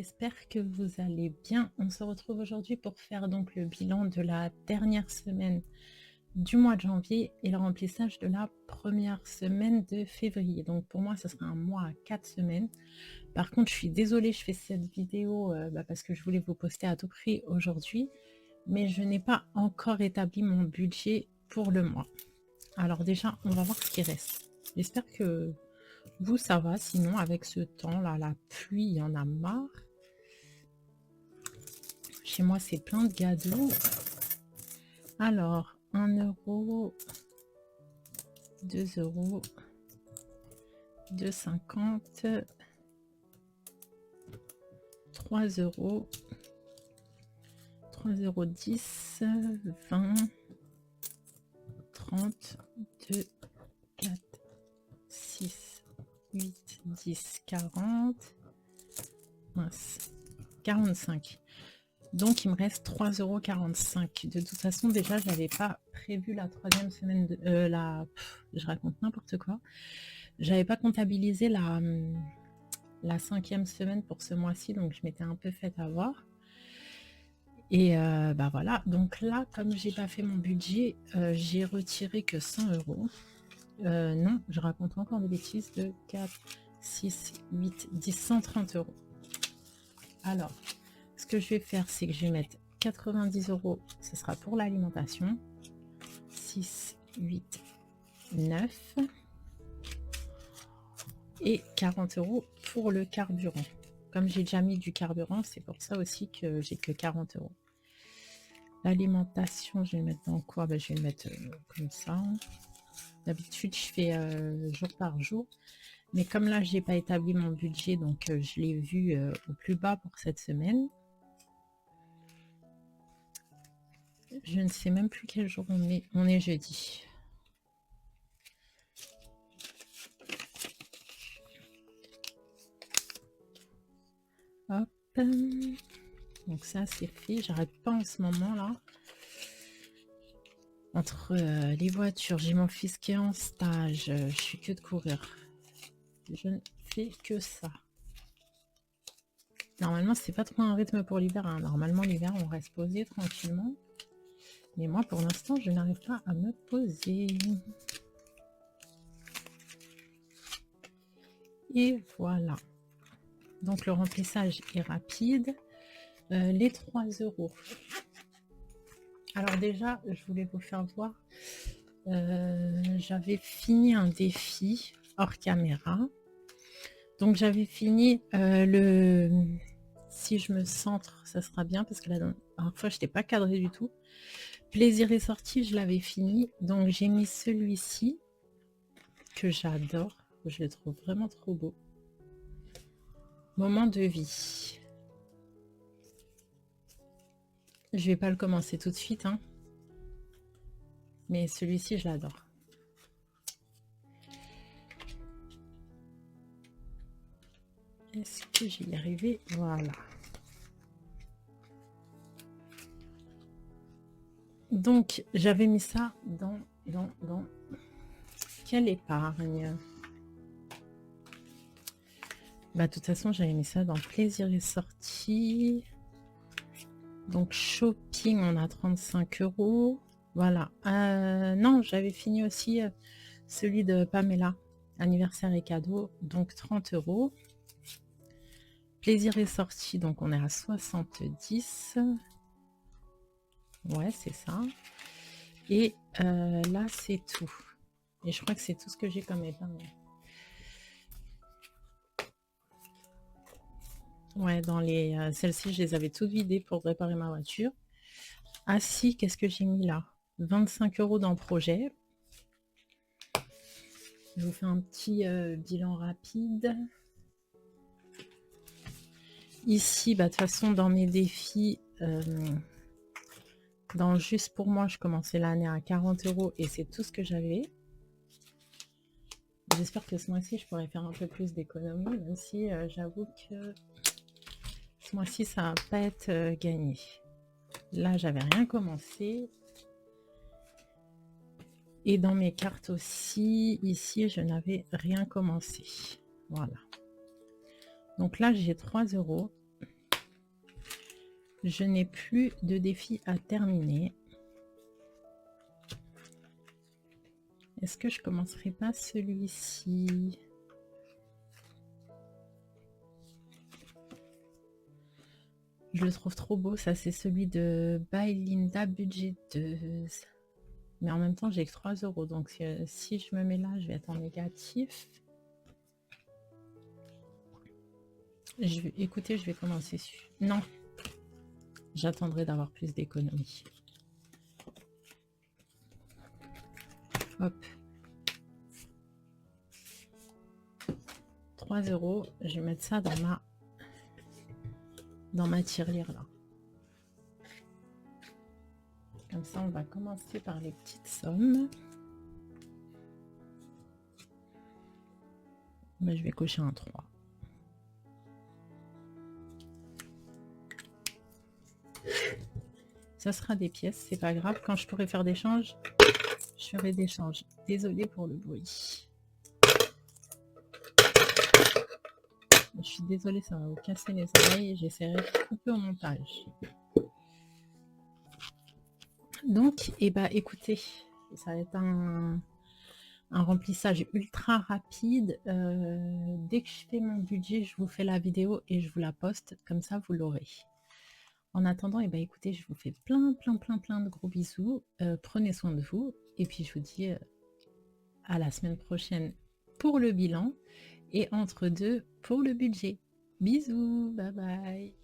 j'espère que vous allez bien. On se retrouve aujourd'hui pour faire donc le bilan de la dernière semaine du mois de janvier et le remplissage de la première semaine de février. Donc pour moi, ce sera un mois à 4 semaines. Par contre, je suis désolée, je fais cette vidéo parce que je voulais vous poster à tout prix aujourd'hui, mais je n'ai pas encore établi mon budget pour le mois. Alors déjà, on va voir ce qui reste. J'espère que vous, ça va. Sinon, avec ce temps-là, la pluie, il y en a marre. Chez moi, c'est plein de cadeaux. Alors, 1 euro, 2 euros, 2,50, 3 euros, 3,10 €, 20, 30, 2, 4, 6, 8, 10, 40, mince, 45. Donc, il me reste 3,45 €. De toute façon, déjà, je n'avais pas prévu la troisième semaine de... je raconte n'importe quoi. J'avais pas comptabilisé la 5e semaine pour ce mois-ci, donc je m'étais un peu fait avoir. Et voilà. Donc là, comme j'ai pas fait mon budget, j'ai retiré que 100 €. Non, je raconte encore des bêtises. 2, 4, 6, 8, 10, 130 €. Alors... ce que je vais faire, c'est que je vais mettre 90 €, ce sera pour l'alimentation. 6, 8, 9. Et 40 € pour le carburant. Comme j'ai déjà mis du carburant, c'est pour ça aussi que j'ai que 40 €. L'alimentation, je vais le mettre dans quoi? Je vais le mettre comme ça. D'habitude, je fais jour par jour. Mais comme là, je n'ai pas établi mon budget, donc je l'ai vu au plus bas pour cette semaine. Je ne sais même plus quel jour on est. On est jeudi. Hop. Donc ça, c'est fait. J'arrête pas en ce moment là. Entre les voitures, j'ai mon fils qui est en stage. Je suis que de courir. Je ne fais que ça. Normalement, c'est pas trop un rythme pour l'hiver. Hein. Normalement, l'hiver, on reste posé tranquillement. Mais moi, pour l'instant, je n'arrive pas à me poser. Et voilà. Donc, le remplissage est rapide. Les 3 €. Alors déjà, je voulais vous faire voir. J'avais fini un défi hors caméra. Donc, j'avais fini le... Si je me centre, ça sera bien parce que la dernière fois, je n'étais pas cadrée du tout. Plaisir est sorti, je l'avais fini. Donc, j'ai mis celui-ci que j'adore. Je le trouve vraiment trop beau. Moment de vie. Je vais pas le commencer tout de suite, hein. Mais celui-ci, je l'adore. Est-ce que j'y y arrivé? Voilà. Donc, j'avais mis ça dans quelle épargne? De toute façon, j'avais mis ça dans plaisir est sorti. Donc, shopping, on a 35 €. Voilà. Non, j'avais fini aussi celui de Pamela, anniversaire et cadeau, donc 30 €. Plaisir est sorti, donc on est à 70. Ouais, c'est ça. Et là, c'est tout. Et je crois que c'est tout ce que j'ai comme épargne. Ouais, dans les celles-ci, je les avais toutes vidées pour réparer ma voiture. Ah si, qu'est-ce que j'ai mis là? 25 € dans le projet. Je vous fais un petit bilan rapide. Ici, de toute façon, dans mes défis, dans Juste pour moi, je commençais l'année à 40 € et c'est tout ce que j'avais. J'espère que ce mois-ci, je pourrais faire un peu plus d'économie, même si j'avoue que ce mois-ci, ça va pas être gagné. Là, j'avais rien commencé. Et dans mes cartes aussi, ici, je n'avais rien commencé. Voilà. Donc là, j'ai 3 €. Je n'ai plus de défi à terminer. Est-ce que je commencerai pas celui-ci? Je le trouve trop beau, ça c'est celui de Bailinda budgéteuse. Mais en même temps, j'ai que 3 €. Donc si je me mets là, je vais être en négatif. Écoutez, je vais commencer. Non, j'attendrai d'avoir plus d'économies. Hop. 3 €. Je vais mettre ça dans ma tirelire là. Comme ça, on va commencer par les petites sommes. Mais je vais cocher un 3. Ça sera des pièces, c'est pas grave. Quand je pourrai faire des changes, je ferai des changes. Désolée pour le bruit. Je suis désolée, ça va vous casser les oreilles. J'essaierai de couper au montage. Donc, écoutez, ça va être un remplissage ultra rapide. Dès que je fais mon budget, je vous fais la vidéo et je vous la poste. Comme ça, vous l'aurez. En attendant, écoutez, je vous fais plein de gros bisous. Prenez soin de vous. Et puis, je vous dis à la semaine prochaine pour le bilan. Et entre deux, pour le budget. Bisous, bye bye.